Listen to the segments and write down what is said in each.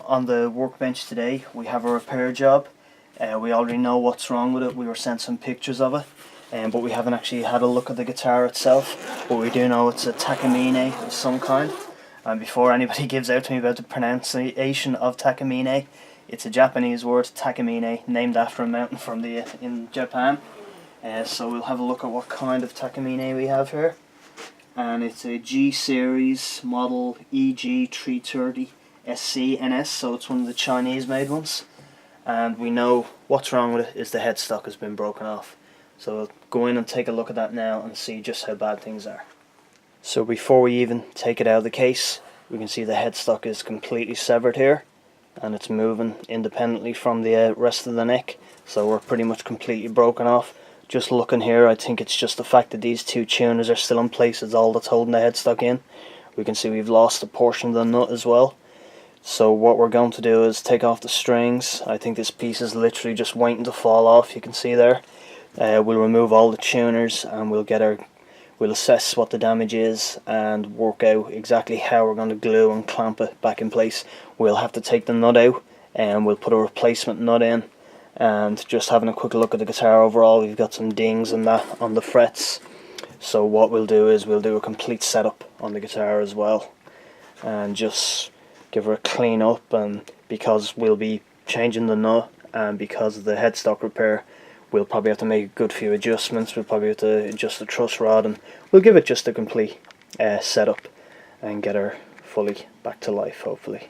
on the workbench today we have a repair job. We already know what's wrong with it. We were sent some pictures of it, but we haven't actually had a look at the guitar itself. But we do know it's a Takamine of some kind. And before anybody gives out to me about the pronunciation of Takamine, it's a Japanese word, Takamine, named after a mountain from in Japan. So we'll have a look at what kind of Takamine we have here. And it's a G Series model EG330 SC/NS, so it's one of the Chinese made ones. And we know what's wrong with it is the headstock has been broken off. So we'll go in and take a look at that now and see just how bad things are. So before we even take it out of the case, we can see the headstock is completely severed here, and it's moving independently from the rest of the neck, so we're pretty much completely broken off. Just looking here, I think it's just the fact that these two tuners are still in place is all that's holding the headstock in. We can see we've lost a portion of the nut as well. So what we're going to do is take off the strings. I think this piece is literally just waiting to fall off, you can see there. We'll remove all the tuners and we'll assess what the damage is and work out exactly how we're going to glue and clamp it back in place. We'll have to take the nut out and we'll put a replacement nut in. And just having a quick look at the guitar overall, we've got some dings and that on the frets. So what we'll do is we'll do a complete setup on the guitar as well, and just give her a clean up. And because we'll be changing the nut and because of the headstock repair, we'll probably have to make a good few adjustments. We'll probably have to adjust the truss rod, and we'll give it just a complete setup and get her fully back to life, hopefully.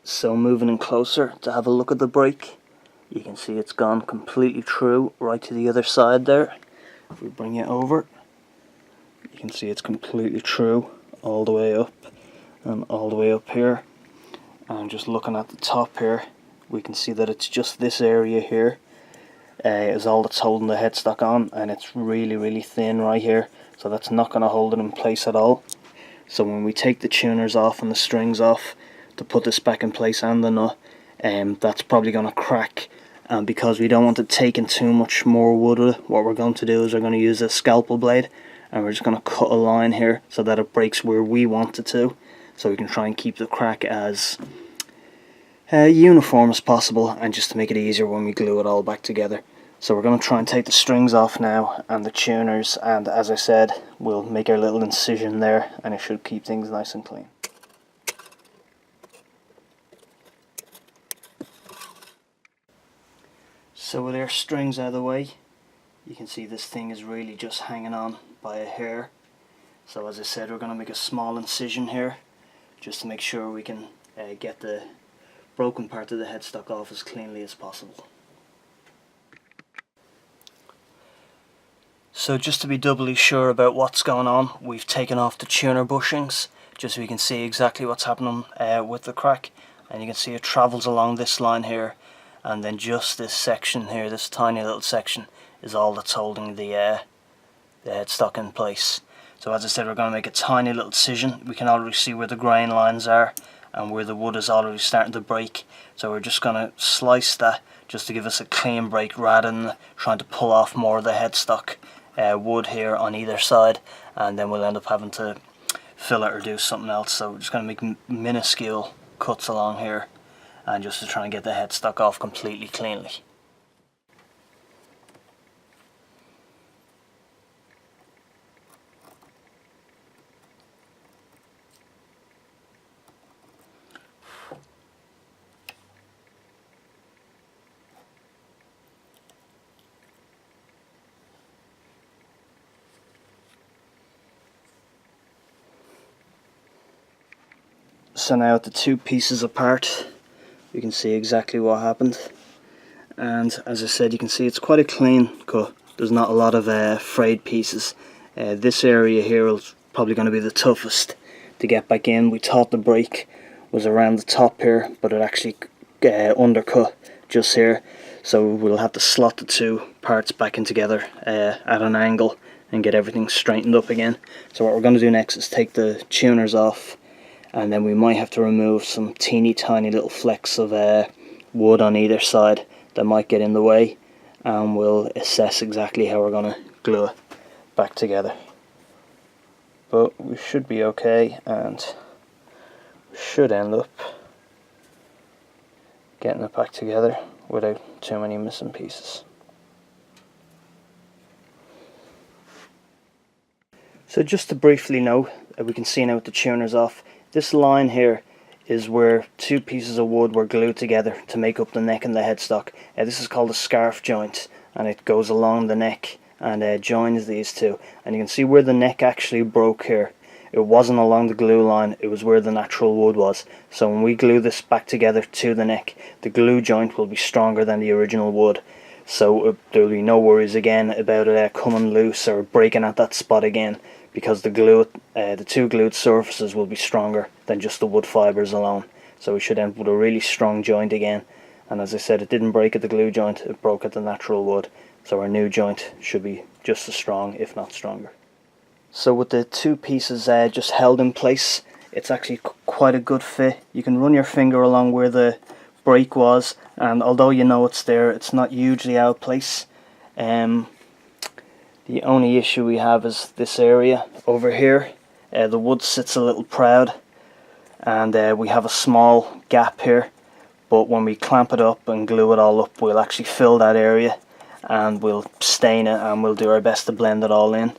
So moving in closer to have a look at the break, you can see it's gone completely through right to the other side there. If we bring it over, you can see it's completely through all the way up and all the way up here. And just looking at the top here, we can see that it's just this area here is all that's holding the headstock on, and it's really thin right here, so that's not going to hold it in place at all. So when we take the tuners off and the strings off to put this back in place and the nut, that's probably going to crack. And because we don't want to take in too much more wood with it, what we're going to do is we're going to use a scalpel blade, and we're just going to cut a line here so that it breaks where we want it to, so we can try and keep the crack as uniform as possible, and just to make it easier when we glue it all back together. So we're going to try and take the strings off now and the tuners, and as I said, we'll make our little incision there and it should keep things nice and clean. So with our strings out of the way, you can see this thing is really just hanging on by a hair. So as I said, we're going to make a small incision here just to make sure we can get the broken part of the headstock off as cleanly as possible. So just to be doubly sure about what's going on, we've taken off the tuner bushings just so we can see exactly what's happening with the crack. And you can see it travels along this line here, and then just this section here, this tiny little section, is all that's holding the headstock in place. So as I said, we're going to make a tiny little incision. We can already see where the grain lines are and where the wood is already starting to break. So we're just going to slice that just to give us a clean break rather than trying to pull off more of the headstock wood here on either side, and then we'll end up having to fill it or do something else. So we're just going to make minuscule cuts along here, and just to try and get the headstock off completely cleanly. So now at the two pieces apart, you can see exactly what happened, and as I said, you can see it's quite a clean cut. There's not a lot of frayed pieces. This area here is probably going to be the toughest to get back in. We thought the break was around the top here, but it actually undercut just here, so we'll have to slot the two parts back in together at an angle and get everything straightened up again. So what we're going to do next is take the tuners off, and then we might have to remove some teeny tiny little flecks of wood on either side that might get in the way, and we'll assess exactly how we're going to glue it back together. But we should be okay, and we should end up getting it back together without too many missing pieces. So just to briefly note, we can see now with the tuners off, this line here is where two pieces of wood were glued together to make up the neck and the headstock. This is called a scarf joint, and it goes along the neck and joins these two. And you can see where the neck actually broke here. It wasn't along the glue line, it was where the natural wood was. So when we glue this back together to the neck, the glue joint will be stronger than the original wood. So there will be no worries again about it coming loose or breaking at that spot again, because the two glued surfaces will be stronger than just the wood fibres alone. So we should end up with a really strong joint again. And as I said, it didn't break at the glue joint, it broke at the natural wood. So our new joint should be just as strong, if not stronger. So with the two pieces just held in place, it's actually quite a good fit. You can run your finger along where the break was, and although you know it's there, it's not hugely out of place. The only issue we have is this area over here. The wood sits a little proud, and we have a small gap here, but when we clamp it up and glue it all up, we'll actually fill that area, and we'll stain it, and we'll do our best to blend it all in.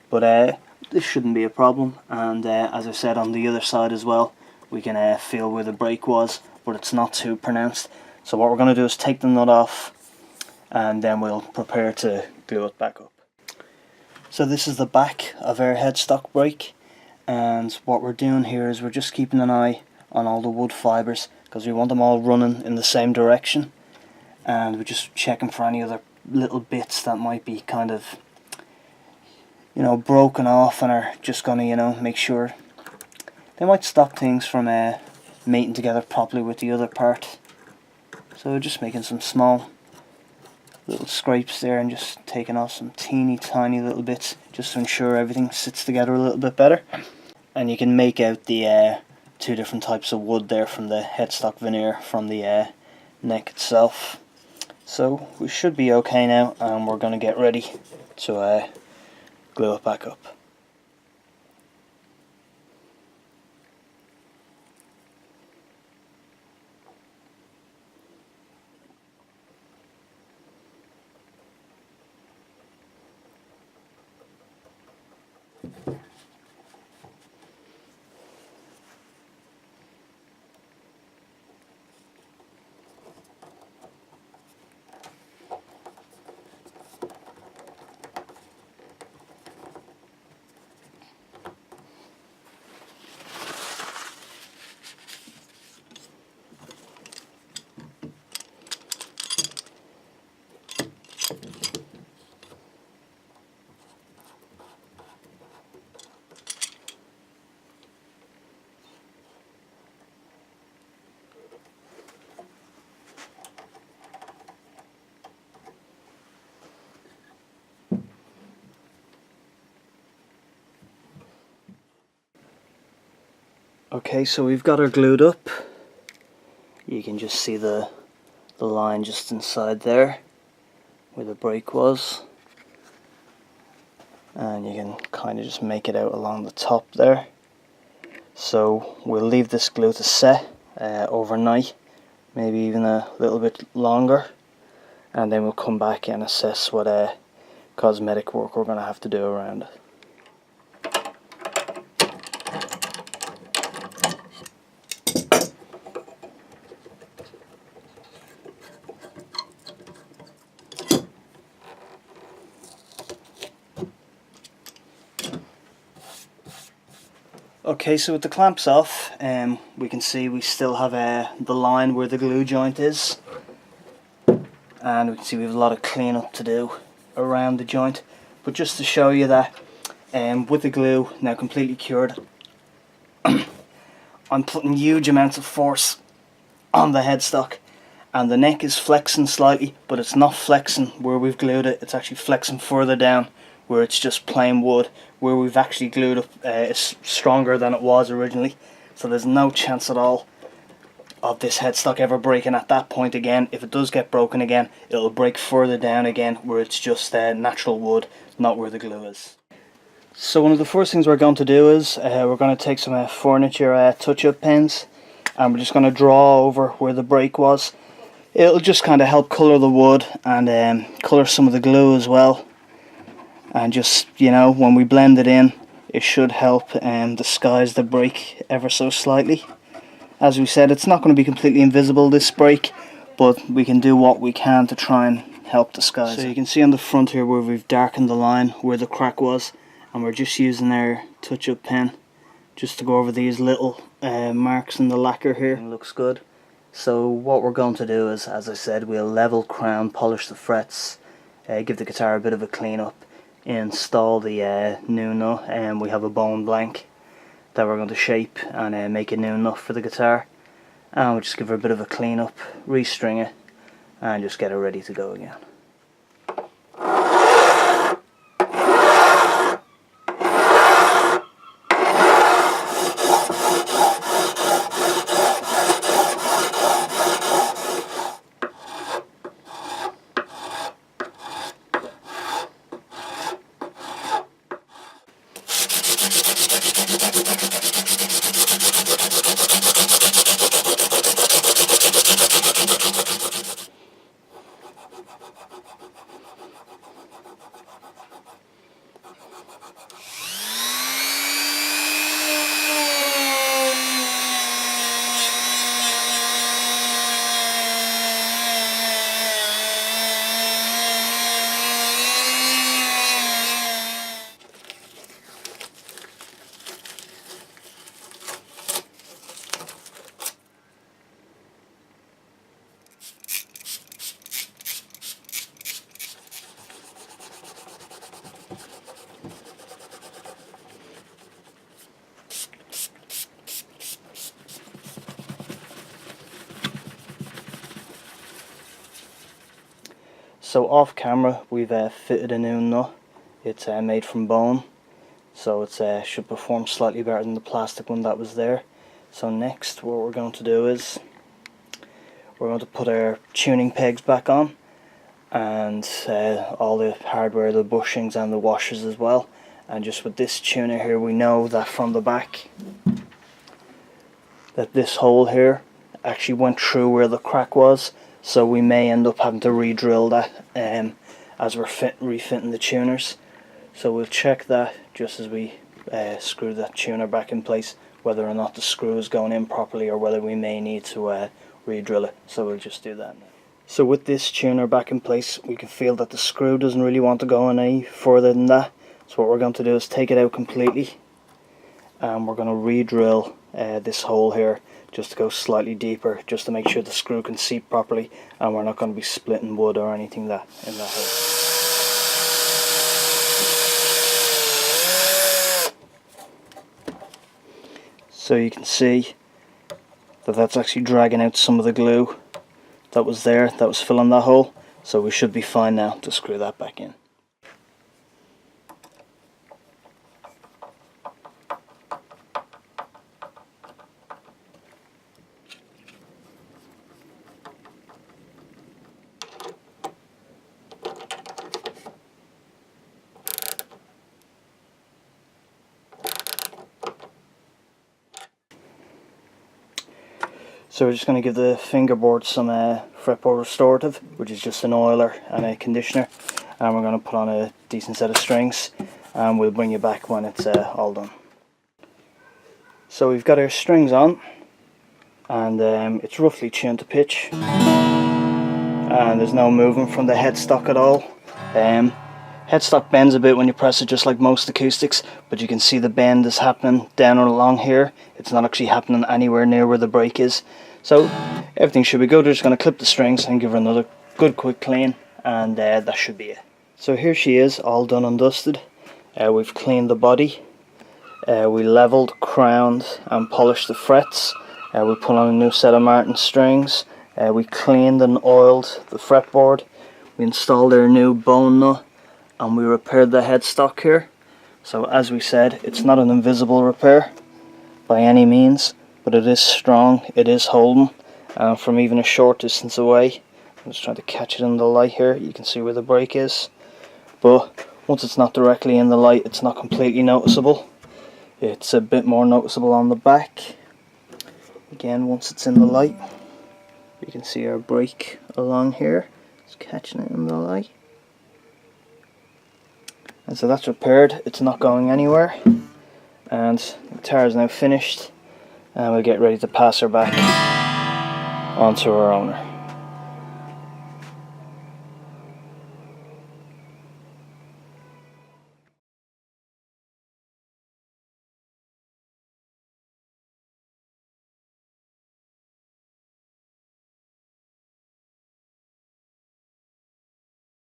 But this shouldn't be a problem, and as I said, on the other side as well, we can feel where the break was, but it's not too pronounced. So what we're going to do is take the nut off, and then we'll prepare to glue it back up. So this is the back of our headstock brake, and what we're doing here is we're just keeping an eye on all the wood fibres, because we want them all running in the same direction, and we're just checking for any other little bits that might be kind of, you know, broken off, and are just going to, you know, make sure they might stop things from mating together properly with the other part. So just making some small little scrapes there and just taking off some teeny tiny little bits just to ensure everything sits together a little bit better. And you can make out the two different types of wood there from the headstock veneer from the neck itself. So we should be okay now, and we're going to get ready to glue it back up. Okay, so we've got her glued up. You can just see the line just inside there where the break was, and you can kind of just make it out along the top there. So we'll leave this glue to set overnight, maybe even a little bit longer, and then we'll come back and assess what cosmetic work we're going to have to do around it. Okay, so with the clamps off, we can see we still have the line where the glue joint is, and we can see we have a lot of cleanup to do around the joint. But just to show you that with the glue now completely cured, I'm putting huge amounts of force on the headstock, and the neck is flexing slightly, but it's not flexing where we've glued it, it's actually flexing further down where it's just plain wood. Where we've actually glued up is stronger than it was originally, so there's no chance at all of this headstock ever breaking at that point again. If it does get broken again, it'll break further down again where it's just natural wood, not where the glue is. So one of the first things we're going to do is we're going to take some furniture touch-up pens, and we're just going to draw over where the break was. It'll just kind of help colour the wood and colour some of the glue as well, and just, you know, when we blend it in, it should help disguise the break ever so slightly. As we said, it's not going to be completely invisible, this break, but we can do what we can to try and help disguise it. So you can see on the front here where we've darkened the line where the crack was, and we're just using our touch-up pen just to go over these little marks in the lacquer here. It looks good. So what we're going to do is, as I said, we'll level, crown, polish the frets, give the guitar a bit of a clean up, install the new nut, and we have a bone blank that we're going to shape and make a new nut for the guitar, and we'll just give her a bit of a clean up, restring it, and just get it ready to go again. So off camera we've fitted a new nut. It's made from bone, so it should perform slightly better than the plastic one that was there. So next what we're going to do is we're going to put our tuning pegs back on, and all the hardware, the bushings and the washers as well. And just with this tuner here, we know that from the back that this hole here actually went through where the crack was, so we may end up having to re-drill that as we're refitting the tuners. So we'll check that just as we screw that tuner back in place, whether or not the screw is going in properly or whether we may need to re-drill it. So we'll just do that now. So with this tuner back in place, we can feel that the screw doesn't really want to go any further than that. So what we're going to do is take it out completely, and we're going to re-drill this hole here just to go slightly deeper, just to make sure the screw can seat properly and we're not going to be splitting wood or anything in that hole. So you can see that that's actually dragging out some of the glue that was there, that was filling that hole, so we should be fine now to screw that back in. So we're just going to give the fingerboard some fretboard restorative, which is just an oiler and a conditioner, and we're going to put on a decent set of strings, and we'll bring you back when it's all done. So we've got our strings on, and it's roughly tuned to pitch, and there's no movement from the headstock at all. Headstock bends a bit when you press it, just like most acoustics, but you can see the bend is happening down and along here. It's not actually happening anywhere near where the break is. So everything should be good. We're just going to clip the strings and give her another good quick clean, and that should be it. So here she is, all done and dusted. We've cleaned the body, we leveled, crowned and polished the frets, we put on a new set of Martin strings, we cleaned and oiled the fretboard, we installed our new bone nut, and we repaired the headstock here. So as we said, it's not an invisible repair by any means, but it is strong, it is holding from even a short distance away. I'm just trying to catch it in the light here. You can see where the break is, but once it's not directly in the light, it's not completely noticeable. It's a bit more noticeable on the back. Again, once it's in the light, you can see our break along here. It's catching it in the light. And so that's repaired, it's not going anywhere. And the guitar is now finished, and we'll get ready to pass her back onto our owner.